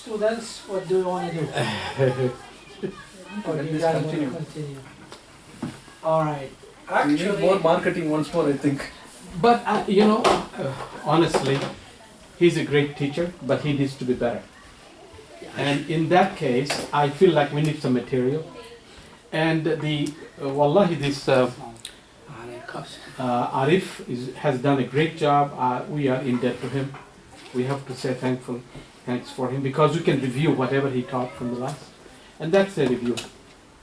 students, what do you want to do? Or do you guys want to continue? All right. We need Actually, more marketing once more, I think. But honestly, he's a great teacher, but he needs to be better. And in that case, I feel like we need some material. And wallahi, this Arif has done a great job. We are in debt to him. We have to say thanks for him, because we can review whatever he taught from the last. And that's a review.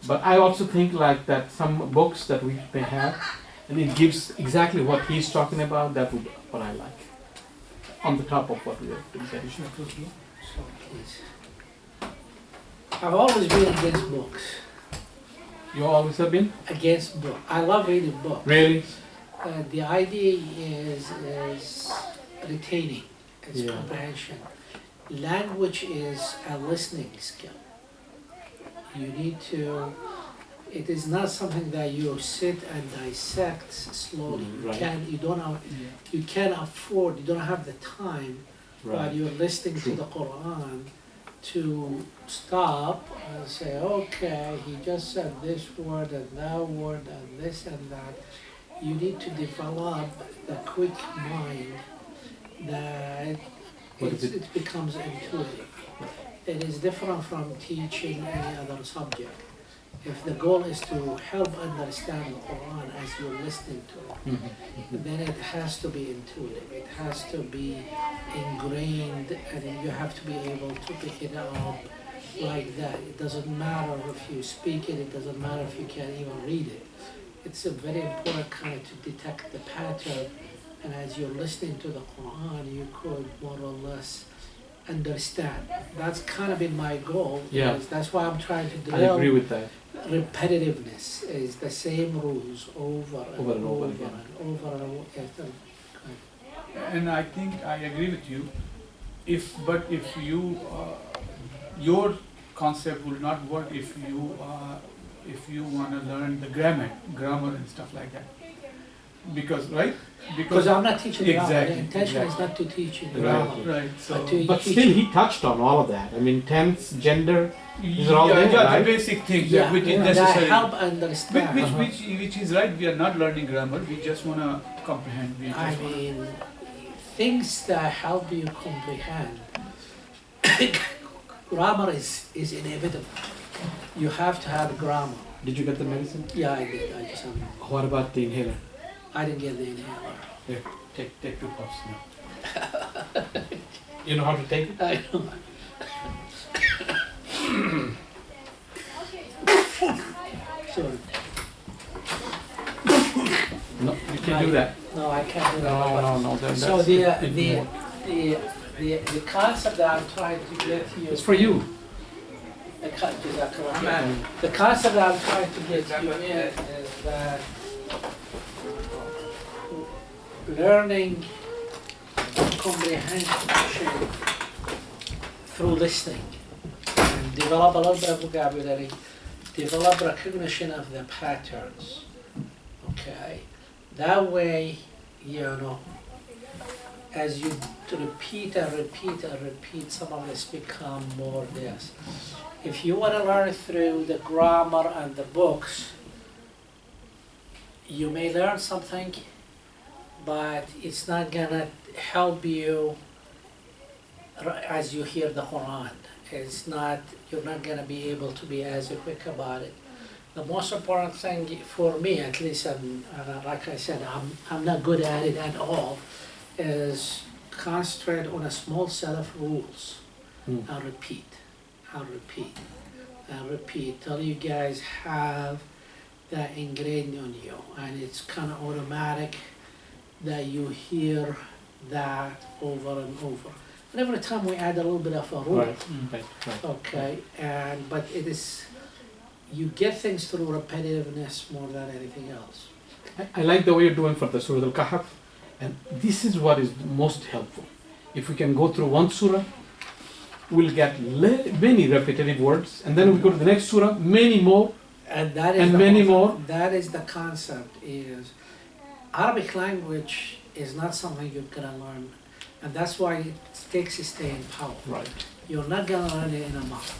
But I also think like that some books that we may have, and it gives exactly what he's talking about, that would what I like. On the top of what we have to say. so please. I've always been against books. You always have been? Against books. I love reading books. Really? The idea is retaining, it's Yeah. comprehension. Language is a listening skill. You need to, it is not something that you sit and dissect slowly. Right. You can't afford, you don't have the time while you're listening True. to the Quran to stop and say, okay, he just said this word and that word and this and that. You need to develop the quick mind that it becomes intuitive. It is different from teaching any other subject. If the goal is to help understand the Quran as you're listening to it, then it has to be intuitive. It has to be ingrained, and you have to be able to pick it up like that. It doesn't matter if you speak it, it doesn't matter if you can't even read it. It's a very important kind to detect the pattern, and as you're listening to the Quran, you could more or less understand. That's kind of been my goal. Yeah. That's why I'm trying to I agree drill with that. repetitiveness, is the same rules over and Over and over over again. and over and over. And I think I agree with you. If you, your concept will not work if you want to learn the grammar and stuff like that. Because Because I'm not teaching grammar. Exactly, The intention is exactly. not to teach you Right. grammar. right. So But still, he touched on all of that. I mean, tense, gender, these are all there, yeah, right? the basic things Yeah, which is that necessary. help understand. Which is right. We are not learning grammar. We just want to comprehend. We I just wanna- mean, things that help you comprehend. Grammar is inevitable. You have to have grammar. Did you get the medicine? Yeah, I did. I just haven't. What about the inhaler? I didn't get the inhaler. Here, take 2 puffs now. You know how to take it? I know. Sorry. No, you can't do that. No, I can't do that. No. So the concept that I'm trying to get you. It's for you. The concept that I'm trying to get you in is that learning comprehension through listening, and develop a little bit of vocabulary, develop recognition of the patterns. Okay, that way, as you repeat and repeat and repeat, some of this become more this. If you want to learn through the grammar and the books, you may learn something, but it's not gonna help you as you hear the Quran. You're not gonna be able to be as quick about it. The most important thing for me, at least, and like I said, I'm not good at it at all, is concentrate on a small set of rules and repeat, and repeat, and repeat till you guys have that ingrained on you, and it's kind of automatic that you hear that over and over. And every time we add a little bit of a rule, Right. okay, but it is, you get things through repetitiveness more than anything else. I like the way you're doing for the Surah Al-Kahf, and this is what is most helpful. If we can go through one surah, we'll get many repetitive words, and then we go to the next surah, many more, And that is and the many whole- more. That is the concept, is Arabic language is not something you're gonna learn, and that's why it takes staying power. Right. You're not gonna learn it in a month,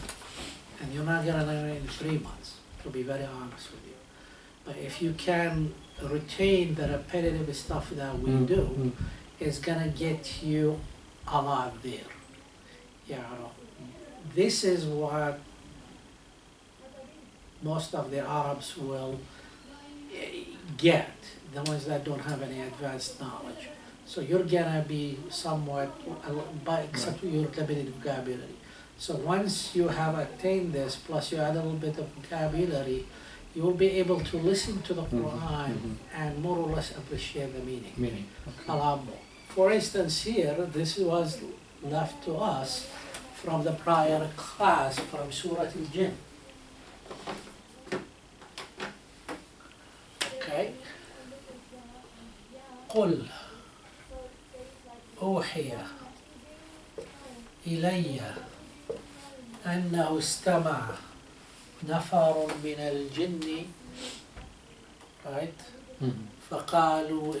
and you're not gonna learn it in 3 months, to be very honest with you. But if you can retain the repetitive stuff that we do, it's gonna get you a lot there. You know, this is what most of the Arabs will get, the ones that don't have any advanced knowledge. So you're gonna be somewhat, but except your limited vocabulary. So once you have attained this, plus you add a little bit of vocabulary, you will be able to listen to the Quran and more or less appreciate the meaning a lot more. For instance, here, this was left to us from the prior class from Surah Al-Jinn. Okay. قل أوحي إلي أنه استمع نفر من الجن, right? فقالوا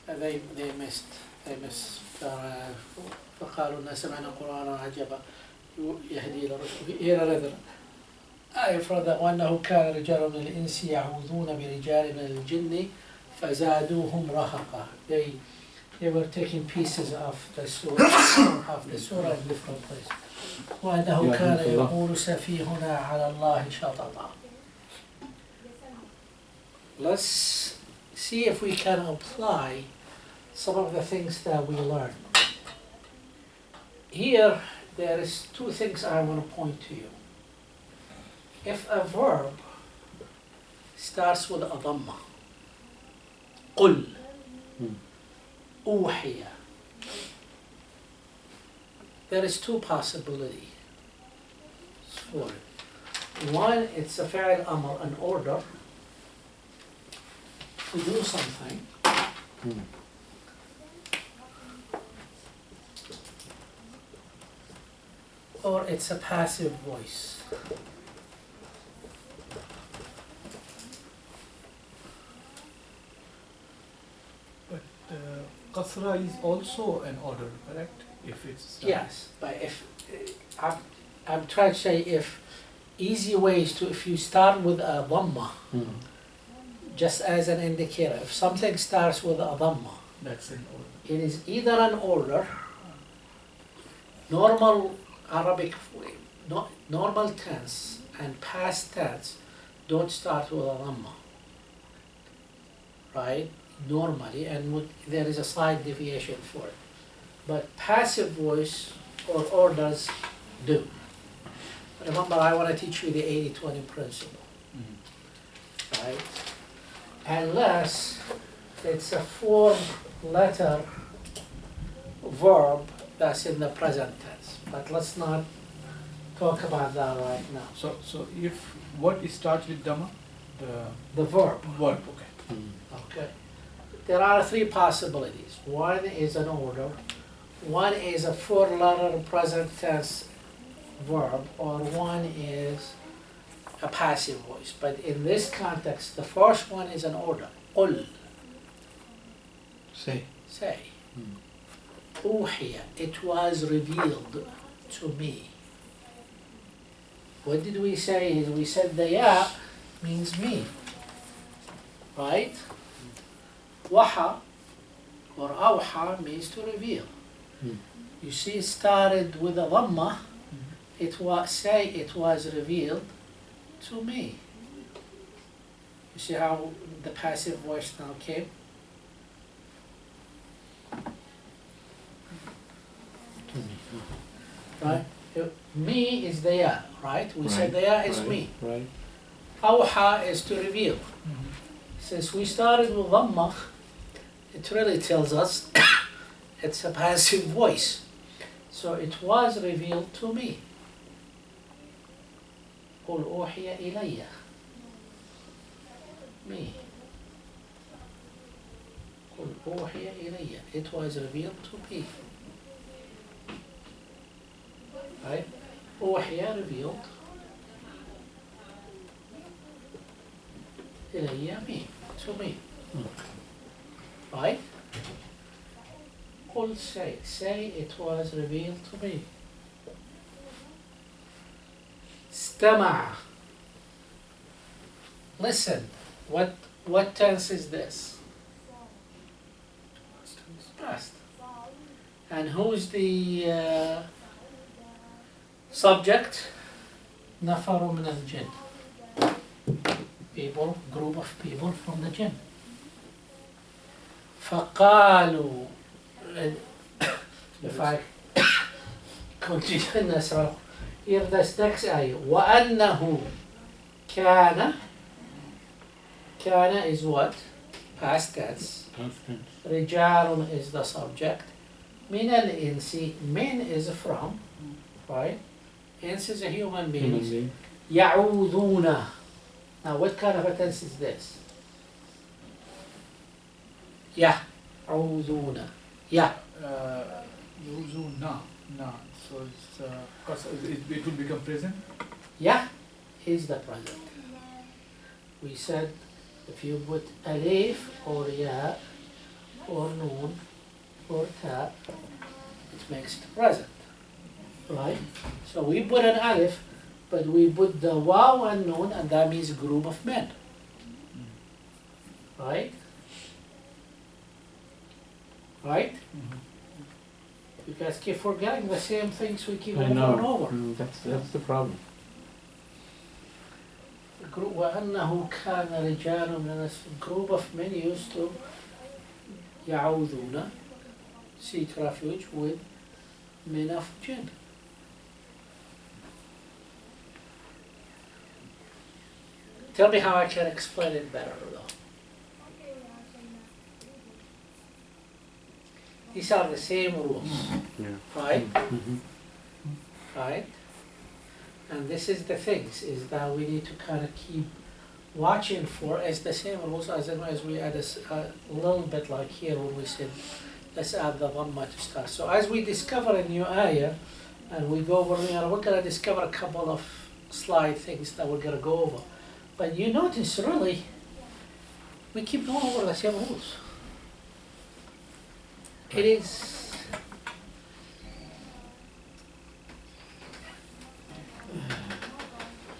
they missed فقالوا إن سمعنا قرآنا عجبا يهدي إلى الرشد. I further وأنه كان رجال من الإنس يعوذون برجال من الجن فزادوهم رهقا. They were taking pieces of the surah in different places. وأنه كان يقول سفيهنا على الله شططا. Let's see if we can apply some of the things that we learned. Here, there is 2 things I want to point to you. If a verb starts with a dhamma, قل أوحي, there is 2 possibilities for it. One, it's a fi'l amr, an order to do something. Or it's a passive voice. But Qasra is also an order, correct? If it's Yes, but if I'm trying to say, if easy ways to, if you start with a dhamma, just as an indicator, if something starts with a dhamma, that's an order. it is either an order, normal Arabic, normal tense and past tense don't start with a dhamma, right? Normally, and there is a slight deviation for it. But passive voice or orders do. Remember, I want to teach you the 80-20 principle, right? Unless it's a 4-letter verb that's in the present tense. But let's not talk about that right now. So if what starts with Dhamma? The verb. Verb, okay. Okay. There are 3 possibilities. One is an order, one is a 4-letter present tense verb, or one is a passive voice. But in this context, the first one is an order. قل. Say. Say. أوحي. It was revealed to me. What did we say? We said the ya means me. Right? Waha or awha means to reveal. You see, it started with a dhamma. It was revealed to me. You see how the passive voice now came? Right? Me is the ya, right? We said the ya is me. Right. Awha is to reveal. Since we started with dhamma, it really tells us it's a passive voice. So it was revealed to me. قل أوحي إلي. Me. قل أوحي إلي. It was revealed to me. Right? أوحي revealed. إلي me. To me. Right? قل say it was revealed to me. استمع. Listen. What tense is this? Past. And who's the subject? نفر من الجن. People, group of people from the jinn. فقالوا, if I continue نسرح, here this next ayah, وأنه كان is what? Past tense. رجال is the subject. من الإنس, min is from, right? Ins is a human being. يعوذون. Now what kind of a tense is this? يعوذون. Yuzuna, na. So it's, 'cause it will become present. Is the present. We said if you put alif or ya or noon or ta, it makes it present. Right? So we put an alif, but we put the waw and noon, and that means group of men. Right? Right? You guys keep forgetting the same things we keep I over know. and over. That's the problem. وأنه كان رجال من الناس, group of men used to يعوذون, seek refuge with men of jinn. Tell me how I can explain it better though. These are the same rules, right? Right? And this is the things, is that we need to kind of keep watching for as the same rules as we add a little bit like here when we said, let's add the dhamma to start. So as we discover a new ayah, and we go over, we're going to discover a couple of slide things that we're going to go over. But you notice, really, we keep going over the same rules. It is...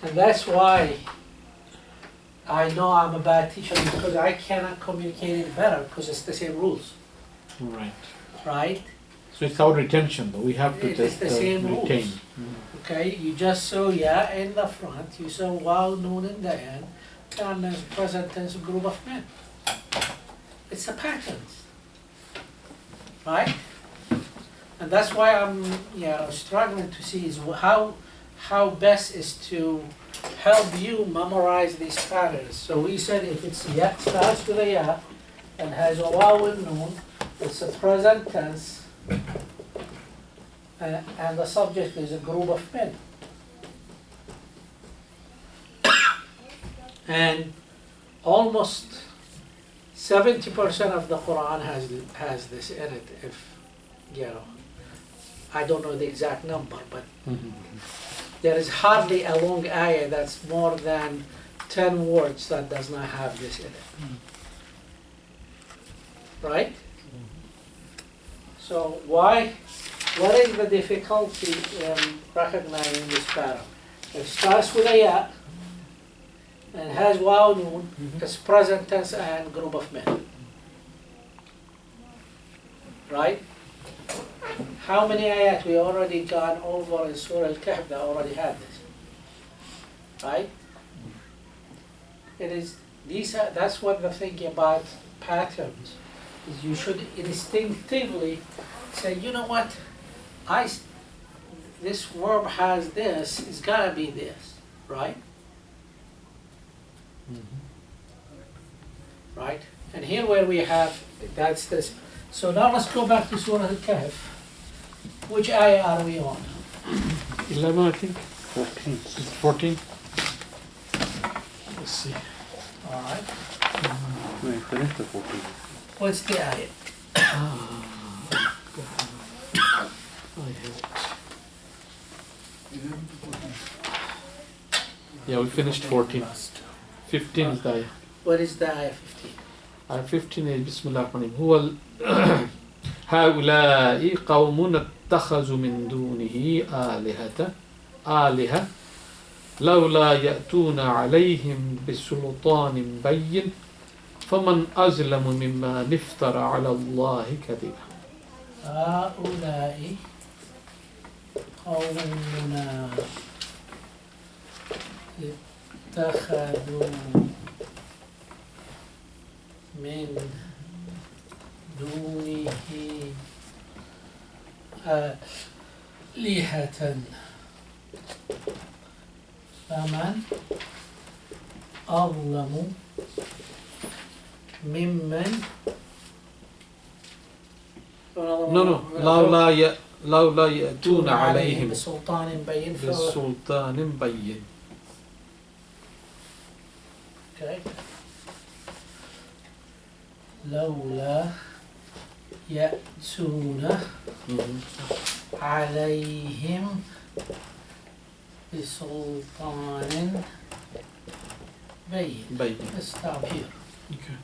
And that's why I know I'm a bad teacher, because I cannot communicate it better, because it's the same rules, Right. right? So it's our retention though. We have to It is just the same rules. retain. Okay, you just saw ya in the front, you saw waw, noon in the end, and as present tense group of men. It's the patterns, right? And that's why I'm struggling to see is how best is to help you memorize these patterns. So we said if it's ya, starts with a ya, and has a waw and noon, it's a present tense, and the subject is a group of men. And almost 70% of the Quran has this in it. If I don't know the exact number, but there is hardly a long ayah that's more than 10 words that does not have this in it. Right? So what is the difficulty in recognizing this pattern? It starts with a ya and has waw noon, it's present tense and group of men. Right? How many ayat we already gone over in Surah Al-Kahf that already had this? Right? It is that's what the thing about patterns is. You should instinctively say, you know what, this verb has this, it's gotta be this, right? Right? And here where we have, that's this. So now let's go back to Surah Al-Kahf. Which ayah are we on? 11, I think. 14. It's 14. Let's see. All right. We finished the 14. What's the ayah? I have it. 11 to 14. Yeah, we finished 14. 15 is the ayah. What is the ayah 15? Ayah 15 is Bismillah ar-Rahman ar-Rahim. هؤلاء قوم اتخذوا من دونه آلهة لولا يأتون عليهم بسلطان بين فمن أظلم ممن افترى على الله كذبا. هؤلاء قومنا اتخذوا من دونه آلهة فمن أظلم ممن لولا يأتون عليهم بسلطان بين بسلطان بين. Okay. لولا يأتون عليهم بسلطان بين. Let's stop here. Okay.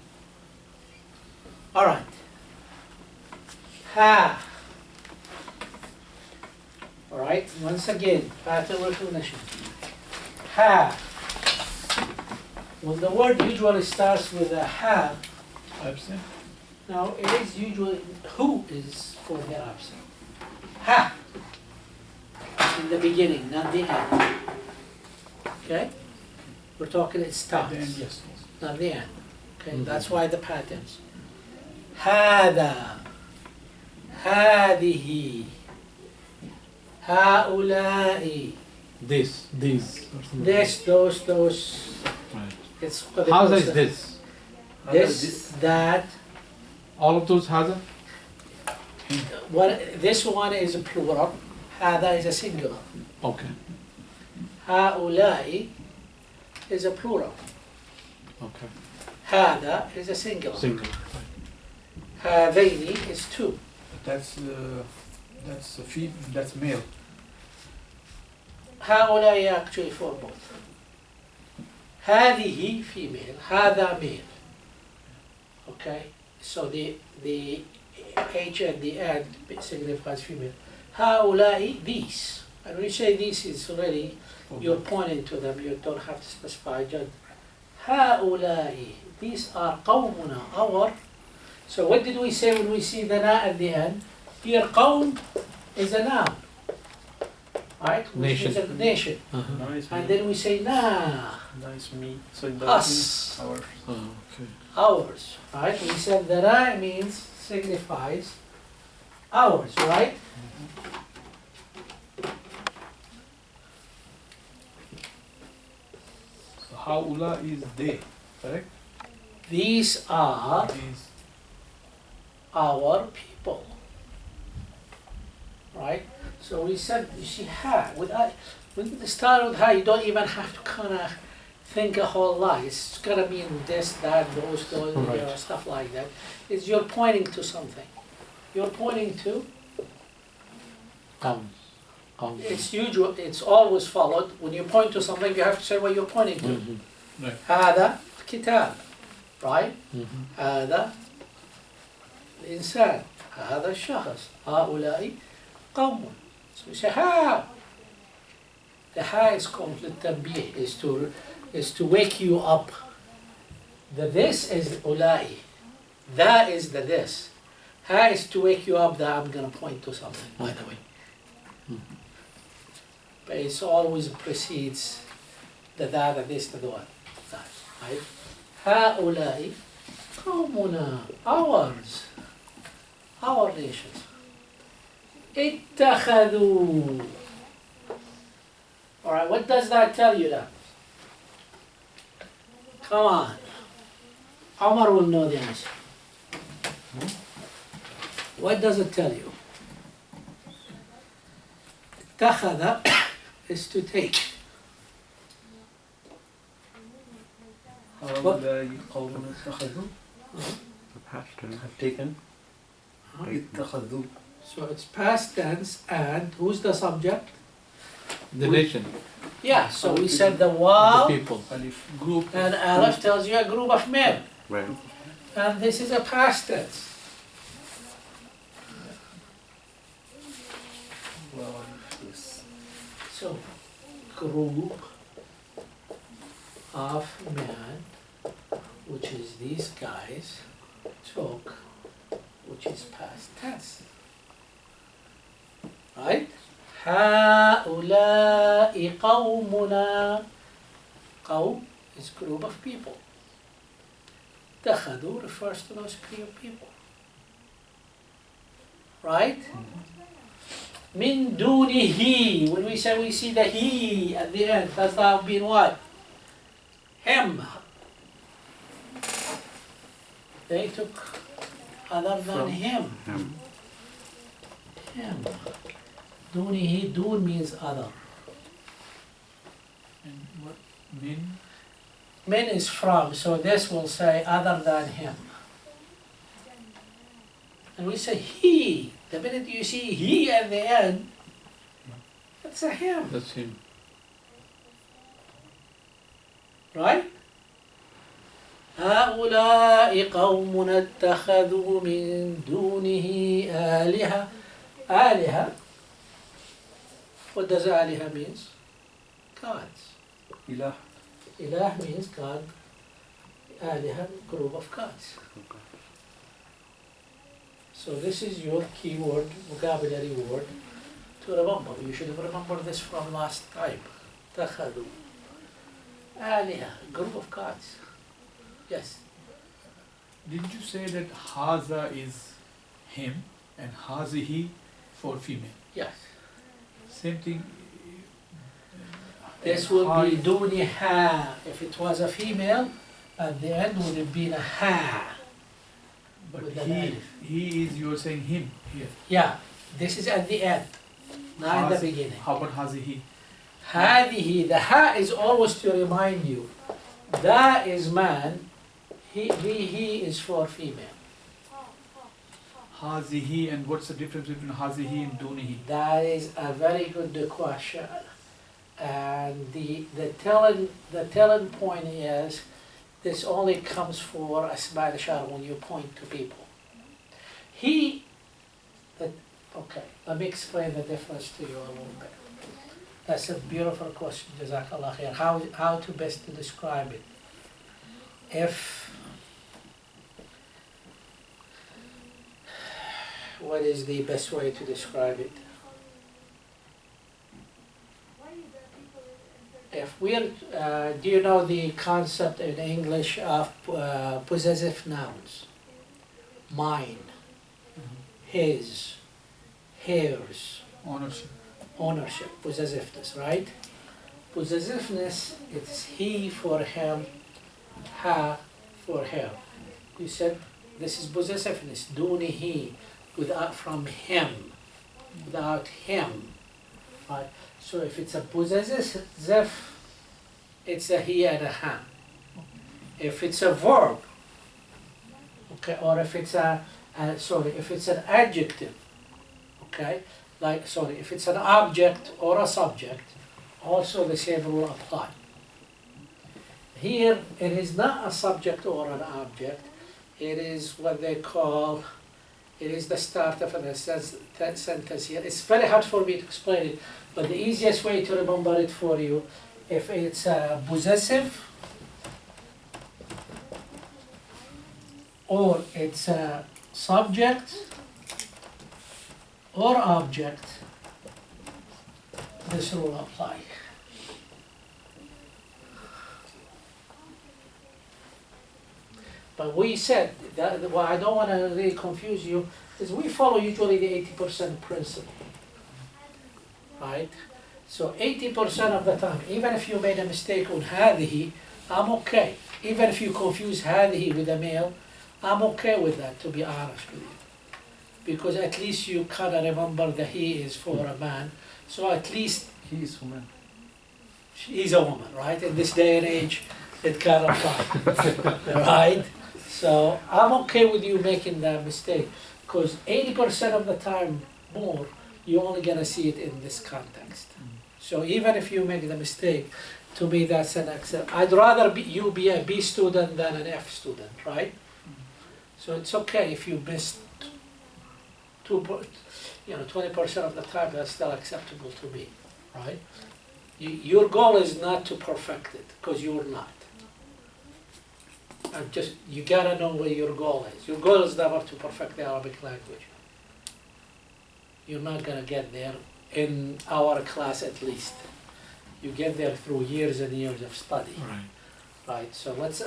All right. Ha. All right. Once again, pattern recognition. Ha. When the word usually starts with a ha, Absent. now it is usually who is for the absent. Ha. In the beginning, not the end. Okay. We're talking it starts, At the end, yes. not the end. Okay. That's why the patterns. هذا هذه هؤلاء These. this those Right. it's Haza is this. this that All of those haza? this one is a plural, هذا is a singular, Okay. هؤلاء is a plural, Okay. هذا is a singular, Single. هذين is two. That's that's male. هؤلاء actually for both. هذه female, هذا male. Okay, so the H at the end signifies female. هؤلاء these. And when you say these, it's already you're pointing to them. You don't have to specify gender. هؤلاء, these are قومنا, our. So what did we say when we see the na at the end? Here قوم is a noun, right? Which is a nation. Nice And me. then we say na, Nice me. So it us, our Oh, okay. ours, right? We said the na means, signifies ours, right? So haula is they, correct? These are These. our people, right? So we said, you see, ha, with the start with ha, you don't even have to kind of think a whole lot. It's gonna mean this, that, those, Right. stuff like that. It's you're pointing to something. You're pointing to, Qawm. it's usual, it's always followed. When you point to something, you have to say what you're pointing to. Mhm. هذا كتاب, right? Mhm. هذا الإنسان, هذا الشخص, هؤلاء قوم. So we say ha. The ha is called للتنبيه, is to wake you up. The this is ulai. That is the this. Ha is to wake you up that I'm going to point to something, by the way. But it always precedes the that, the this, the what. That, right? هؤلاء قومنا, ours, our nations. اتخذوا. All right, what does that tell you then? Come on. Omar will know the answer. What does it tell you? اتخذ is to take. هؤلاء قوم اتخذوا The past tense. have taken اتخذوا. So it's past tense, and who's the subject? The nation. Yeah, so we said the The waw, people. Alif group. and aleph tells you a group of men. Right. And this is a past tense. Yes. So, group of men, which is these guys, took, which is past tense. Right? هؤلاء قومنا. قوم is group of people. اتخذوا refers to those group of people. Right? من دونه, when we say we see the he at the end, does that have been what? Him. They took other than From him. him. Him. دونه, dun means other. And what, min? Min is from, so this will say other than him. And we say he. The minute you see he at the end, it's a him, That's him. right? هؤلاء قوم اتخذوا من دونه آلهة. آلهة. What does آلهة means? Gods. Ilah. Ilah means God. آلهة, group of gods. So this is your keyword, vocabulary word to remember. You should remember this from last time. اتخذوا. آلهة, group of gods. Yes. Did you say that haza is him and hazihi for female? Yes. Same thing. This would Ha be is- duniha. If it was a female, at the end would have been a ha. But with an he, alif. he is, you're saying him here. Yeah, this is at the end, not in the Haz- beginning. How about hazihi? هذه, the ha is always to remind you. That is man, he is for female. Hazihi, and what's the difference between hazihi and dunihi? That is a very good question. And the telling point is, this only comes for Asma al-Ishara when you point to people. Okay, let me explain the difference to you a little bit. That's a beautiful question, Jazakallah khair. How to best to describe it? What is the best way to describe it? If we're, do you know the concept in English of possessive nouns? Mine, his, hers, Ownership. ownership, possessiveness, right? Possessiveness, it's he for him, her for her. You said this is possessiveness, dunihi, without from him, without him, right? So if it's a possessive, it's a he and a ha. If it's a verb, okay, or if it's if it's an adjective, okay, like, if it's an object or a subject, also the same rule apply. Here, it is not a subject or an object, it is what they call, it is the start of a sentence here. It's very hard for me to explain it, but the easiest way to remember it for you, if it's a possessive, or it's a subject or object, this rule apply. But we said, that, well, I don't want to really confuse you, is we follow usually the 80% principle, right? So 80% of the time, even if you made a mistake on هذه, I'm okay. Even if you confuse هذه with a male, I'm okay with that, to be honest with you. Because at least you kind of remember that he is for a man, so at least He is woman. she's a woman, right? In this day and age, it kind of fine, right? So I'm okay with you making that mistake, because 80% of the time more, you're only gonna see it in this context. So even if you make the mistake, to me that's an accept. I'd rather you be a B student than an F student, right? So it's okay if you missed 20% of the time, that's still acceptable to me, right? Your goal is not to perfect it, because you're not. You gotta know what your goal is. Your goal is never to perfect the Arabic language. You're not gonna get there in our class at least. You get there through years and years of study. Right, so let's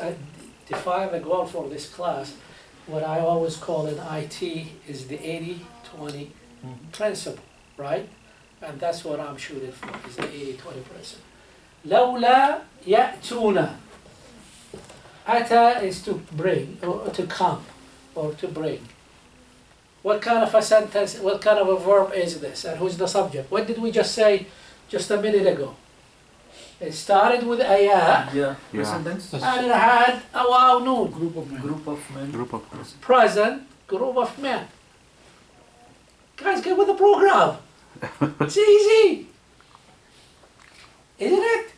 define the goal for this class. What I always call in IT is the 80-20 principle, right? And that's what I'm shooting for, is the 80-20 principle. لولا يأتون. Ata is to bring, or to come, or to bring. What kind of a sentence, what kind of a verb is this? And who's the subject? What did we just say just a minute ago? It started with a ya, Yeah. Yeah. Sentence. and it had a waw noon. Group of men. Group of men. Group of Present group of men. Guys, get with the program. It's easy. Isn't it?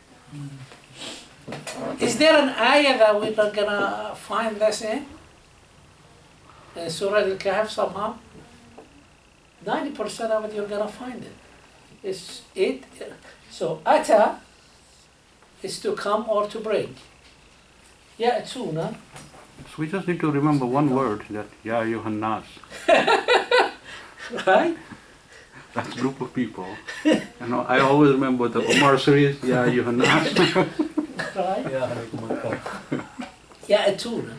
Is there an ayah that we're not gonna find this in Surah Al-Kahf somehow? 90% of it you're gonna find it. So ata is to come or to bring. Ya'tuna, So we just need to remember one word, that Ya Ayyuhan Nas. right? That's a group of people. I always remember the Omar series, Ya Ayyuhan Nas. Right? Yeah, alaykum assalam. Ya'tuna.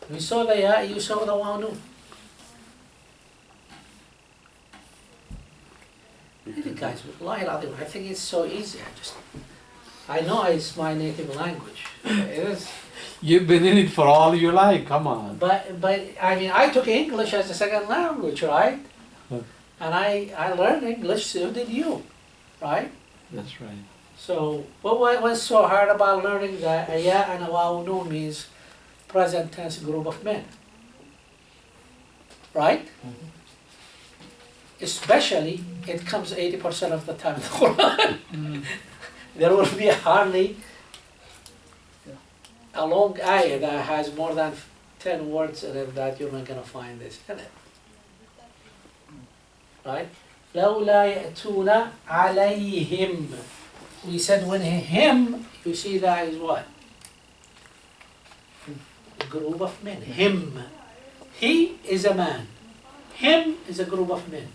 We saw the ya, you saw the waw noon. Really, guys, wallahi al-azim, I think it's so easy. I know it's my native language. It is. You've been in it for all your life, come on. But I mean, I took English as a second language, right? Huh. And I learned English, so did you, right? That's right. So what was so hard about learning that a ya and a waw noon means present tense group of men, right? Especially, it comes 80% of the time in the Quran. There will be hardly a long ayah that has more than 10 words in it that you're not going to find this in it. Right? لَوْلَا يَأْتُونَ عَلَيْهِمْ. We said when him, you see that is what? A group of men. Him. He is a man. Him is a group of men.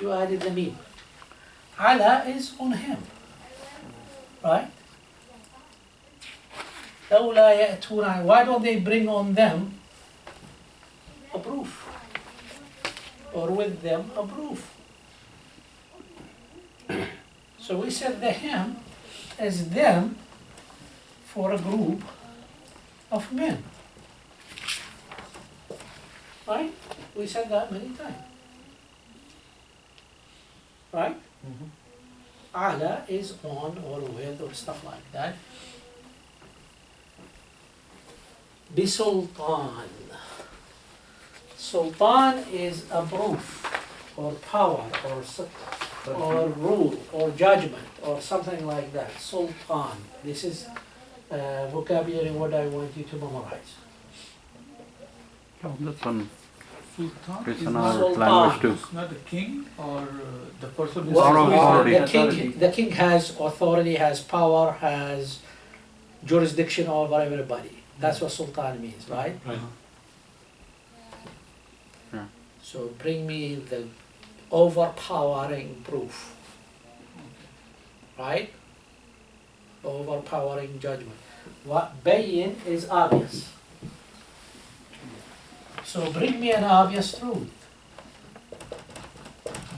You added the meme. Ala is on him. Right? لَوْلَا يَأْتُونَ. Why don't they bring on them a proof? Or with them a proof? So we said the him is them for a group of men. Right? We said that many times. Right? Ala is on or with or stuff like that. Bisultan. Sultan is a proof or power or rule or judgment or something like that. Sultan. This is a vocabulary word I want you to memorize. Oh, that's one. Sultan It's is another not, language too. it's not the king or the person who Well, is authority. the king has authority, has power, has jurisdiction over everybody. That's what sultan means, right? Right. Yeah. So bring me the overpowering proof. Right? Overpowering judgment. What bayin is obvious. So bring me an obvious truth.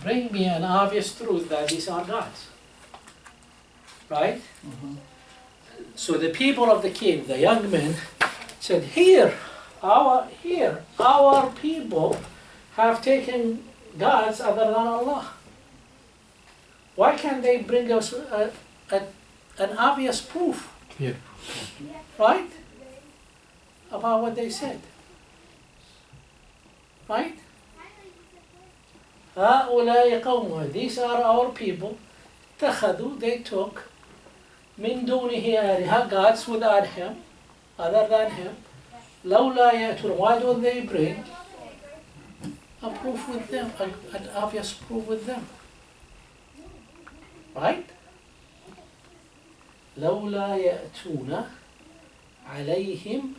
Bring me an obvious truth that these are gods. Right? So the people of the cave, the young men, said, Here, our people have taken gods other than Allah. Why can't they bring us an obvious proof? Yeah. Right? About what they said. Right? هؤلاء قوم. These are our people. اتخذوا, they took من دونه آلهة, gods without him, other than him. لولا يأتون. Why don't they bring a proof with them, an obvious proof with them. Right? لولا يأتون عليهم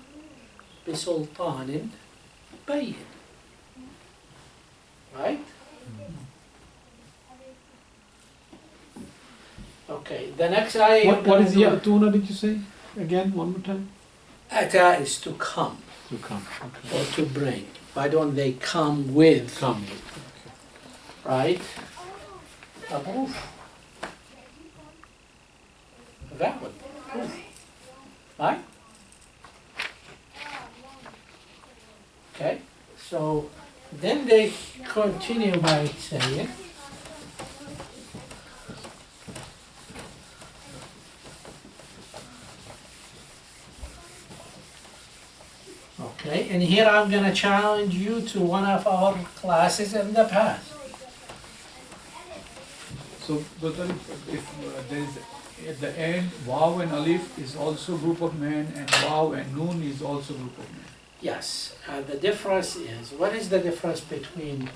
بسلطان بين. Right? Okay, the next ayah. What is Ya'tuna, did you say? Again, one more time? Ata is to come To come. Okay. or to bring. Why don't they come with? Come. Right? A proof. Valid proof. Right? Okay, so then they continue by saying, okay, and here I'm gonna challenge you to one of our classes in the past. So, brother, if there is at the end, Waw and Alif is also group of men, and Waw and Noon is also group of men. Yes, the difference is, what is the difference between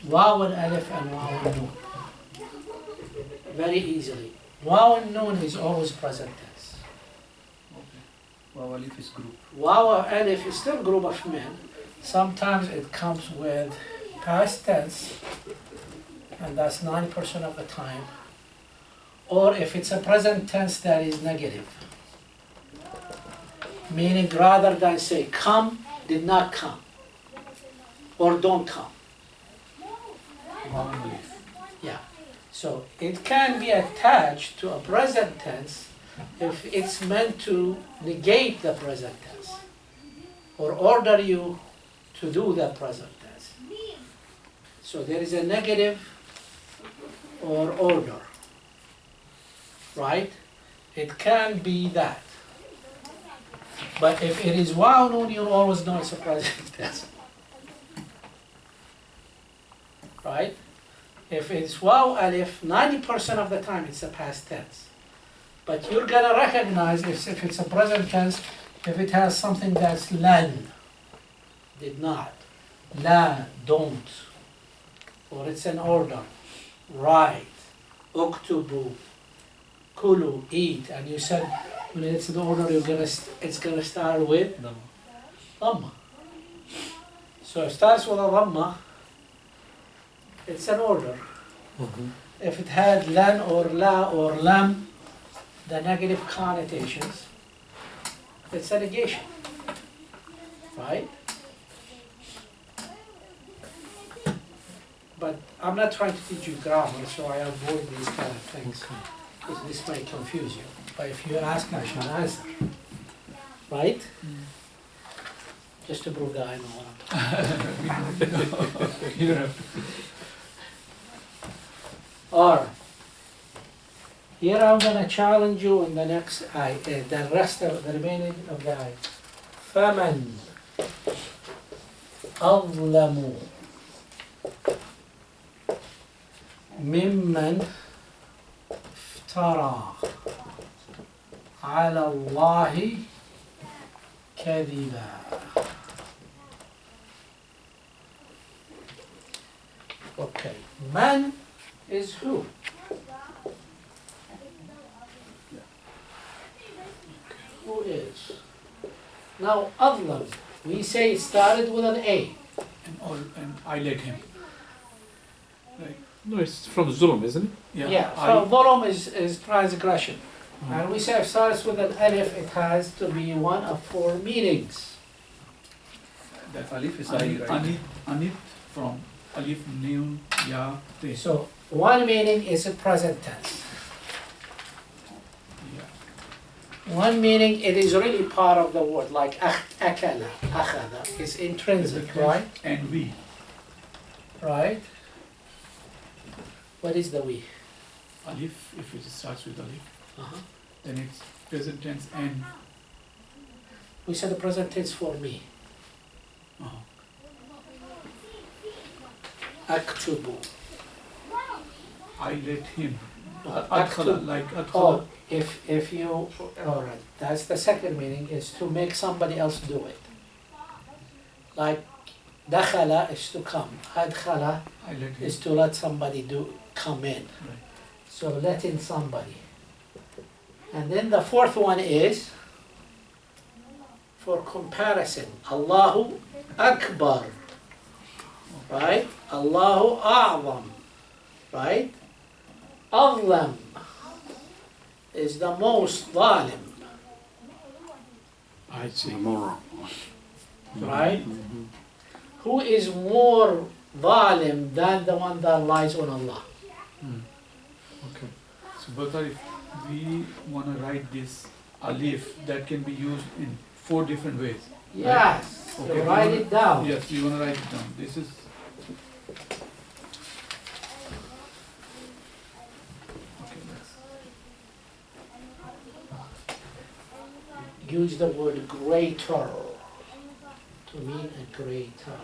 Waw and Alif and Waw and Noon? Very easily. Waw and Noon is always present tense. Okay. Waw Alif is group. Waw and Alif is still group of men. Sometimes it comes with past tense, and that's 90% of the time. Or if it's a present tense, that is negative. Meaning rather than say come, did not come, or don't come. Waw and Alif. Yeah. So it can be attached to a present tense if it's meant to negate the present tense or order you to do the present tense. So there is a negative or order, right? It can be that. But if it is Waw Noon, you'll always know it's a present tense. Right? If it's Waw Alif, 90% of the time it's a past tense. But you're gonna recognize if it's a present tense, if it has something that's lan, did not, la, don't, or it's an order, write, uktubu, kulu, eat, and you said when it's an order, it's gonna start with Dhamma. Dhamma. So it starts with a Dhamma, it's an order. If it had lan or la or lam, the negative connotations, it's a negation, right? But I'm not trying to teach you grammar, so I avoid these kind of things, because this might confuse you. But if you ask, I shall answer, right? Just to prove that I know what I'm talking You don't have to. Or, here I'm gonna challenge you in the next eye, the rest of the remaining of the eye. فَمَنْ أَظْلَمُ مِمَّنْ افترى على الله كذبا. Okay, man is who? Who is? Now, Adlam, we say it started with an A. And I let him. Right. No, it's from Zulum, isn't it? Yeah, so Dhulm is transgression. And we say if it starts with an alif, it has to be one of four meanings. That Alif is I, right? Anit from Alif, Noon, Ya, Te. So one meaning is a present tense. Yeah. One meaning, it is really part of the word, like akala, akhada, is intrinsic, right? And we. Right? What is the we? Alif, if it starts with Alif, Uh-huh. then it's present tense and. We said the present tense for me. Aktubu. I let him. Aktub. Adkhala, like Adkhala. Oh, if you, all right, that's the second meaning, is to make somebody else do it. Like Dakhala is to come. Adkhala I let him. is to let somebody come in. Right. So letting somebody. And then the fourth one is for comparison. Allahu Akbar. Right? Allahu A'zam. Right? Azlam is the most zalim. I see. More. Right? Who is more zalim than the one that lies on Allah? Okay. So, Bhata, if we want to write this alif, that can be used in 4 different ways. Yes. Okay, So we write wanna- it down. Yes, we want to write it down. This is. Okay, that's. Use the word greater to mean a greater.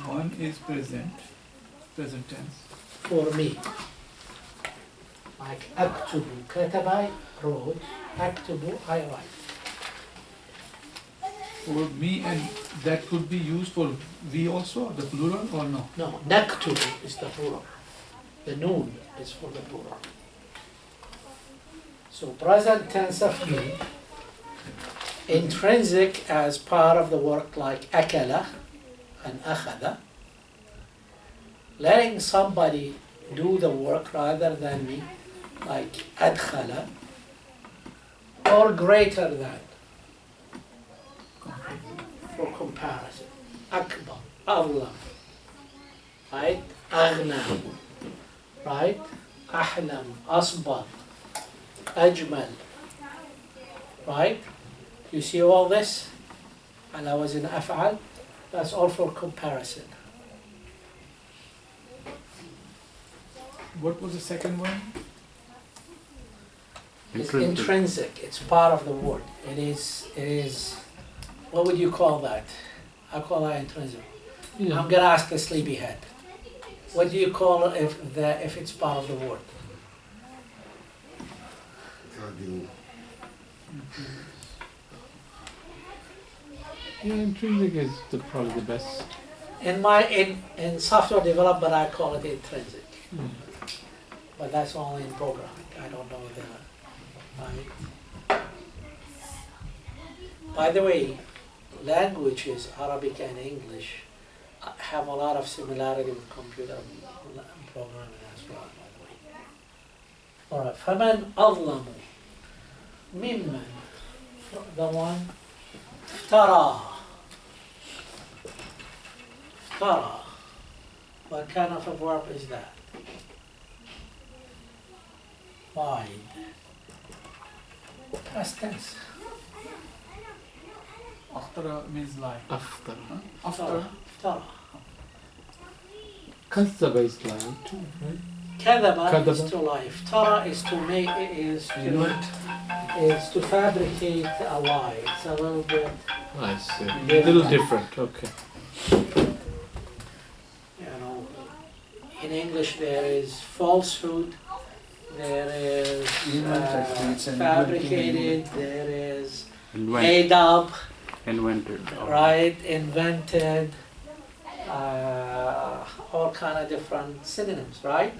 One is present tense. For me. Like aktubu, katabai, wrote, aktubu, I write. For me, and that could be used for we also, the plural, or no? No, naktubu is the plural. The noon is for the plural. So present tense of me, intrinsic as part of the work like akala and akhada, letting somebody do the work rather than me, like adkhala, or greater than, for comparison. Akbar, Azlam, right? Aghna, right? Ahlam, Asbar, Ajmal, right? You see all this? And I was in af'al, that's all for comparison. What was the second one? It's intrinsic, it's part of the word. It is, what would you call that? I call that intrinsic. I'm Yeah. gonna ask the sleepyhead. What do you call it if it's part of the word? Yeah, intrinsic is probably the best. In software development, I call it intrinsic, Yeah. but that's only in programming. I don't know right? By the way, languages, Arabic and English, have a lot of similarity with computer programming as well, by the way. All right, فَمَنْ أَظْلَمُ مِمَّنْ, the one, افترى. افترى. What kind of a verb is that? Lied. Past tense. Aftara means lie. After. Huh? After. افترى. Kazzaba is lying too, right? كذب is كذب. to lie. افترى is to make, is to fabricate a lie. It's a little bit, I see. A little different, okay. you know, in English there is falsehood, there is Actually, it's an fabricated, there is Invent, made up, invented. right, invented, all kind of different synonyms, right?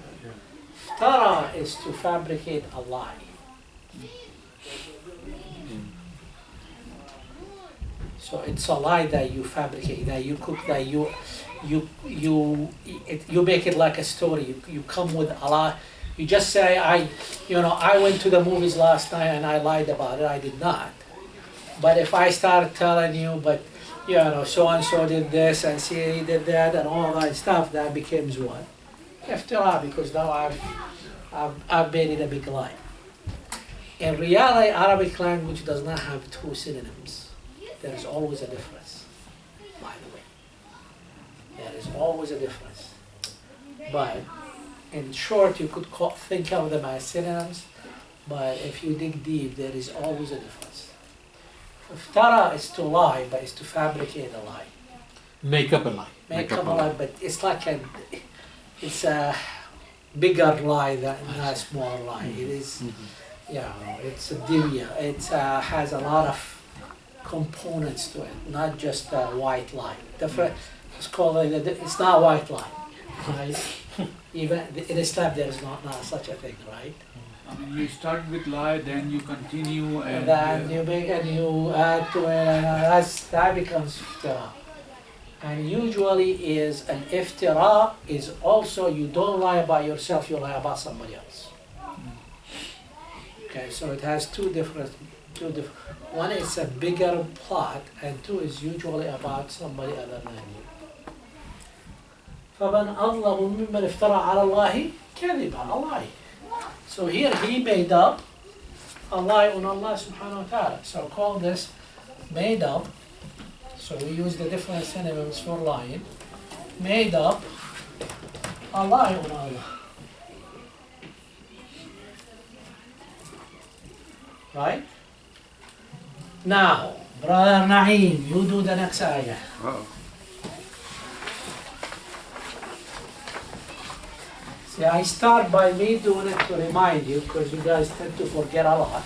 Iftara is to fabricate a lie. So it's a lie that you fabricate, that you cook, that you make it like a story. You come with a lie. You just say I went to the movies last night and I lied about it. I did not. But if I start telling you, but so and so did this and she did that and all that stuff, that becomes what? Iftira, because now I've made it a big lie. In reality, Arabic language does not have two synonyms. There is always a difference, by the way. There is always a difference. But in short, you could think of them as synonyms, but if you dig deep, there is always a difference. Iftara is to lie, but it's to fabricate a lie. Make up a lie. Make up a lie, but it's like it's a bigger lie than a small lie. It is, it's a divya. It has a lot of components to it, not just a white lie. It's called, it's not a white lie, right? Even in Islam there is not such a thing, right? I mean, you start with lie, then you continue, And and then you make and you add to it, and that becomes iftira. And usually is an iftira is also you don't lie about yourself, you lie about somebody else. Okay, so it has two different. One is a bigger plot, and two is usually about somebody other than you. فَمَنْ أَظْلَمُ مِمَّنِ افْتَرَى عَلَى اللَّهِ كَذِبًا, a lie. So here he made up a lie on Allah subhanahu wa ta'ala. So call this made up. So we use the different synonyms for lying. Made up a lie on Allah. Right? Now, Brother Naeem, you do the next ayah. Uh-oh. See, I start by me doing it to remind you, because you guys tend to forget a lot.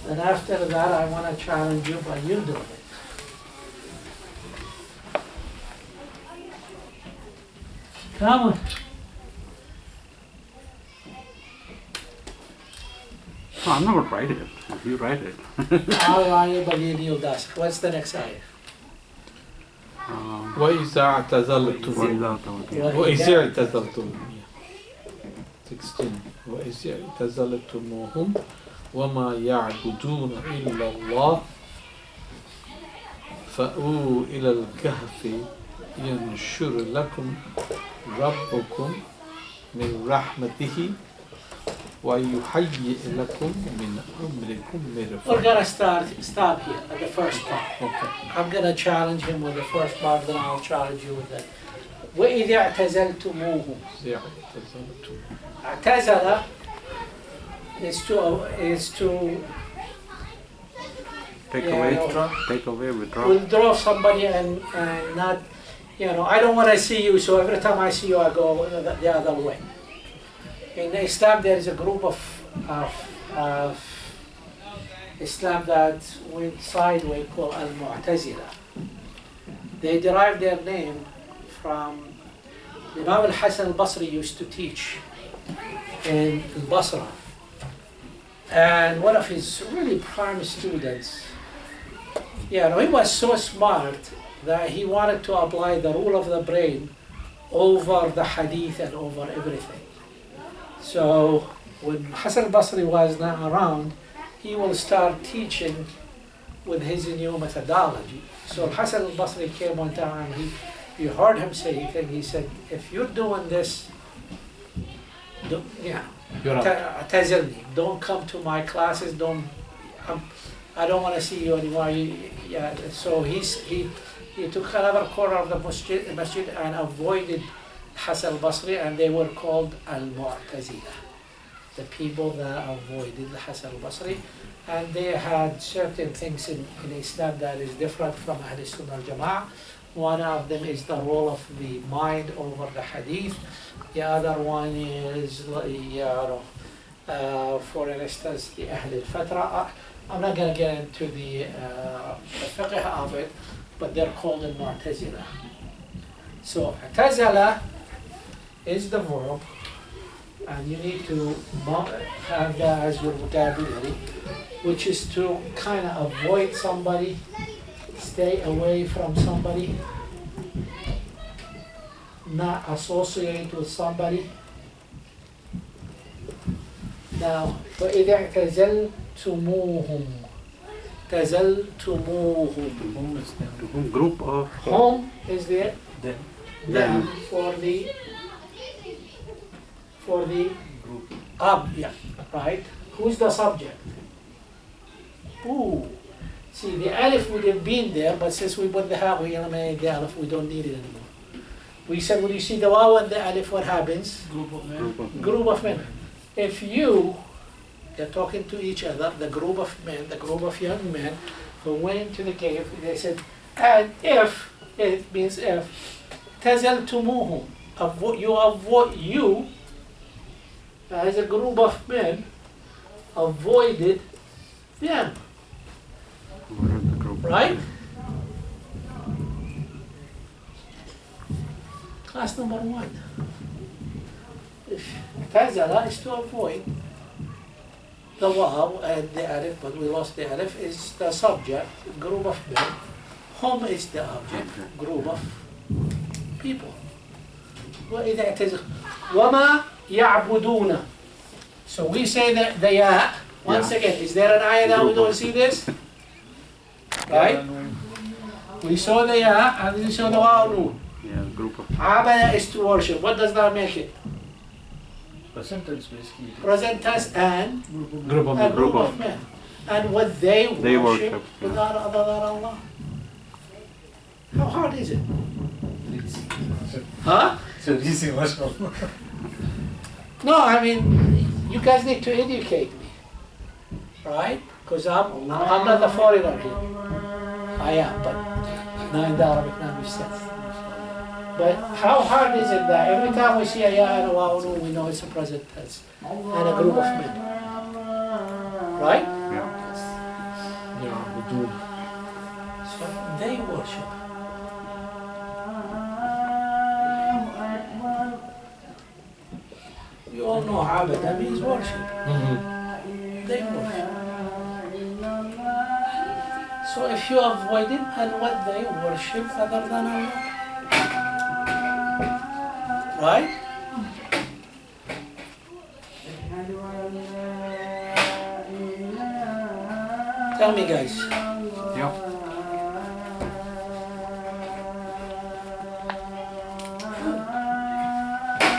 And after that, I want to challenge you by you doing it. Come on. No, I'm not going to write it. You write it. What's the next ayah? وإذا اعتزلتم وإذا اعتزلتم 16 وإذا اعتزلتموهم وما يعبدون إلا الله فأووا إلى الكهف ينشر لكم ربكم من رحمته ويحيي لكم من أمركم We're مرفقا. gonna stop here at the first part. Okay. I'm gonna challenge him with the first part, then I'll challenge you with that. وإذا اعتزلتموهم. إذا اعتزلتم. اعتزل is to Take Yeah, away, no. take away, withdraw. withdraw somebody and not, I don't want to see you, so every time I see you, I go the other way. In Islam, there is a group of Islam that went sideways called Al-Mu'tazila. They derive their name from Imam al-Hasan al-Basri used to teach in Basra. And one of his really prime students, he was so smart that he wanted to apply the rule of the brain over the hadith and over everything. So when Hasan al-Basri was not around, he will start teaching with his new methodology. So Hasan al-Basri came one time, he heard him say, he said, if you're doing this, You're out. Tazilni, don't come to my classes, I don't want to see you anymore. So he took another corner of the masjid and avoided Hasan al-Basri, and they were called al-Mu'tazila, the people that avoided Hasan al-Basri. And they had certain things in Islam that is different from Ahl Sunnah al-Jama'ah. One of them is the role of the mind over the hadith. The other one is, for instance, the Ahl al-Fatra. I'm not going to get into the fiqh of it, but they're called al-Mu'tazila. So, I'tazala is the verb, and you need to have that as your vocabulary, which is to kind of avoid somebody, stay away from somebody, not associate with somebody. Now, فَإِذَا اعْتَزَلْتُمُوهُمْ تَزَلْتُمُوهُمْ. Whom is them? To whom group of Home is there, Them. them for the Group. right? Who's the subject? Ooh. See, the alif would have been there, but since we put the ha, we eliminate the alif, we don't need it anymore. We said when you see the waw and the alif, what happens? group of men. Group of men. If they're talking to each other, the group of men, the group of young men who went to the cave, they said, and if, it means if, tazaltumuhum, you, as a group of men, avoided them. what are the group right? Class number 1. Fazala is to avoid the waw and the alif, but we lost the alif, is the subject, group of men. Hum is the object, group of people. وإذا اعتزل وما يعبدون. So we say that the ya. Once again, is there an ayah that we don't see this? Right? We saw the ya and we saw the waw noon. Yeah, group of. Abada is to worship. What does that make it? Present tense basically. Present tense and Group of a men. group of men. And what they worship worship, yeah. without other than Allah. How hard is it? Huh? So easy much more. No, I mean, you guys need to educate me, right? Because I'm not the foreigner here. I am, but not in the Arabic language sense. But how hard is it that every time we see a ya and a waw, we know it's a present tense and a group of men, right? Yeah. Yeah, we do. So they worship. You all know abada means worship. They worship. So if you avoid it and what they worship other than Allah, right? Tell me, guys. Yeah.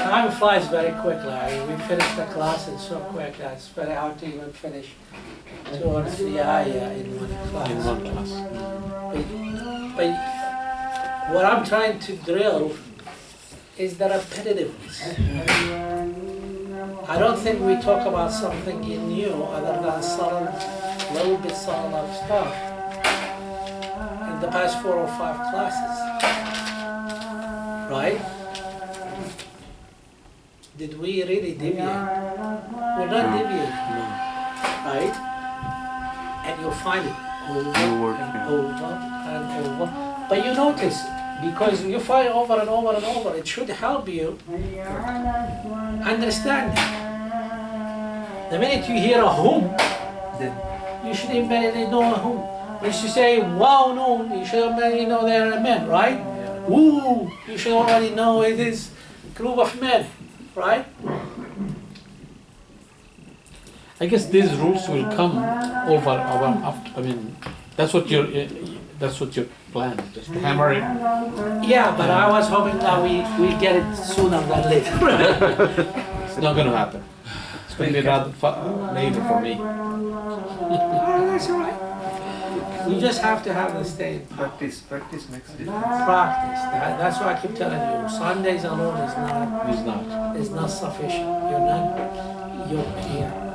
Time flies very quickly. We finished the class and so quick that it's very hard to even finish 2 or 3 ayah in one class. In one class. But what I'm trying to drill is the repetitiveness. I don't think we talk about something new other than subtle, little bit subtle of stuff in the past 4 or 5 classes. Right? Did we really deviate? We're not deviating, right? And you'll find it over New words, and yeah. over and over. But you notice, because you find over and over and over, it should help you understand. The minute you hear a hum, you should immediately know a hum. When you say wow, no, you should already know they're men, right? Woo, you should already know it is a group of men, right? I guess these rules will come over after. I mean, that's what your plan. Just hammer it. Yeah, but I was hoping that we get it sooner than later. It's not going to happen. It's going to be rather later for me. That's all right. We just have to have the state Practice makes difference. practice. That's why I keep telling you, Sundays alone It's not. is not sufficient.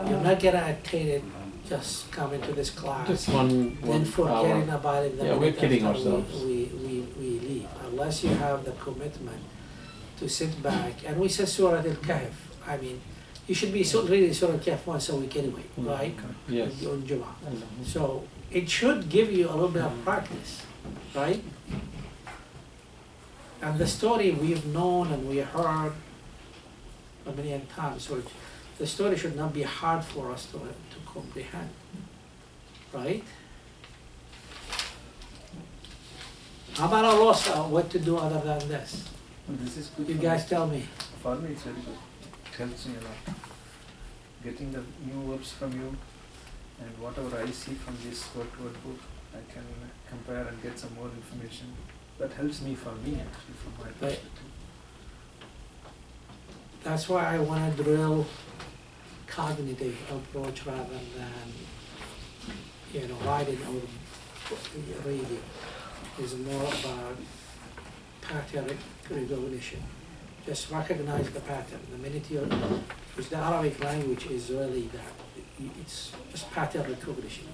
You're not gonna attain it just coming to this class. Just one Then forgetting hour. about it. the Yeah, we're minute kidding after ourselves. We leave, unless you have the commitment to sit back. And we said Surah Al-Kahf. I mean, you should be reading Surah Al-Kahf once a week anyway, right? Yes. On Jummah. So it should give you a little bit of practice, right? And the story we've known and we heard a million times, so the story should not be hard for us to comprehend, right? How about Allah, what to do other than this? This is good. You for guys me. tell me. For me, it's very good. It helps me a lot. Getting the new verbs from you, and whatever I see from this word book, I can compare and get some more information. That helps me actually, from my Right. perspective. That's why I want to drill cognitive approach rather than, writing or reading. It's more about pattern recognition. Just recognize the pattern. The minute because the Arabic language is really that, it's just pattern recognition.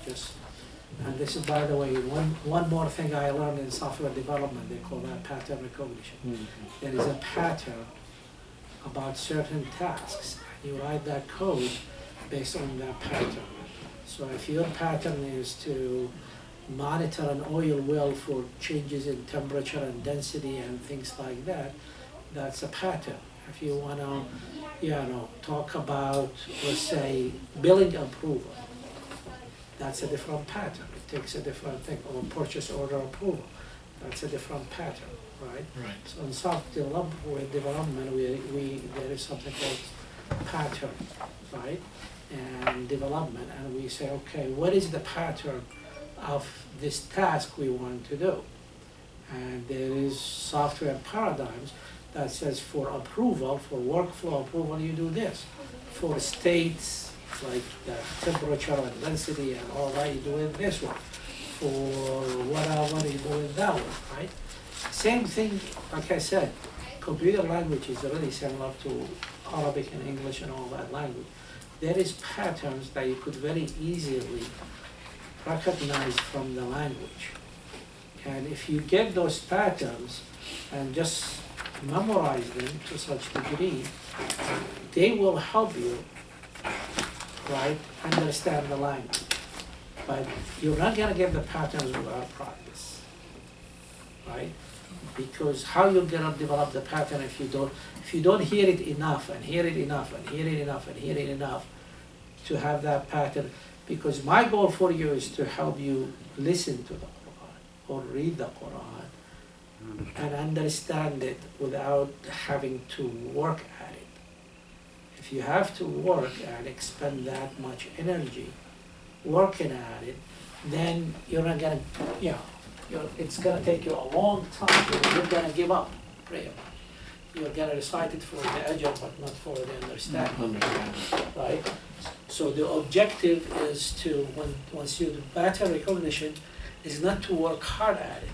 And this is, by the way, one more thing I learned in software development, they call that pattern recognition. There is a pattern about certain tasks, and you write that code based on that pattern. So if your pattern is to monitor an oil well for changes in temperature and density and things like that, that's a pattern. If you wanna, talk about, let's say, billing approval, that's a different pattern. It takes a different thing, or purchase order approval, that's a different pattern, right? Right. So in software development, there is something called pattern, right? And development, and we say, okay, what is the pattern of this task we want to do? And there is software paradigms that says for approval, for workflow approval, you do this. For states, like the temperature and density and all that, you do it this way. For whatever, you do it that way, right? Same thing, like I said, computer language is really similar to Arabic and English and all that language. There is patterns that you could very easily recognize from the language. And if you get those patterns and just memorize them to such degree, they will help you, right, understand the language. But you're not gonna get the patterns without practice, right? Because how you're gonna develop the pattern if you don't hear it enough and hear it enough and hear it enough and hear it enough to have that pattern? Because my goal for you is to help you listen to the Quran or read the Quran and understand it without having to work at it. If you have to work and expend that much energy working at it, then you're not gonna, it's gonna take you a long time. You're gonna give up, pretty much. You're gonna recite it for the ajr, but not for the understanding, right? So the objective is to, once you do pattern recognition, is not to work hard at it.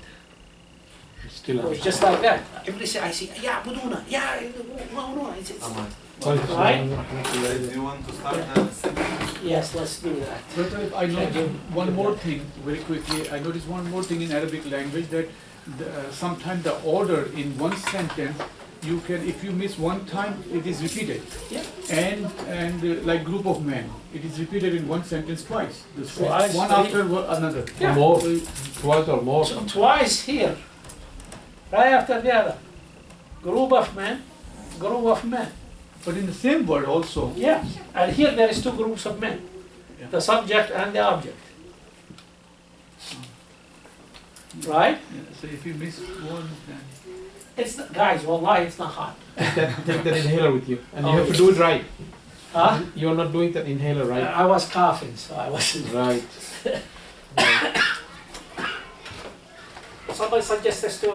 Still It's just like that. Everybody say, I see, yeah, buduna, yeah, no, it's right? Do you want to start the seminar? Yes, let's do that. But I noticed one more thing very quickly. I noticed one more thing in Arabic language, that sometimes the order in one sentence, you can, if you miss one time, it is repeated. Yeah. And like group of men, it is repeated in one sentence twice. Twice, one three. after another. Yeah. More, So, twice or more. So twice here, right after the other. Group of men, group of men. but in the same word also. Yeah, and here there is two groups of men, Yeah. the subject and the object. Right? Yeah, so if you miss one, then. It's, guys, wallahi, it's not hard. Take that inhaler with you, and you Oh, have to yes. do it right. Huh? You're not doing that inhaler right. I was coughing, so I wasn't. Right. Somebody suggest this to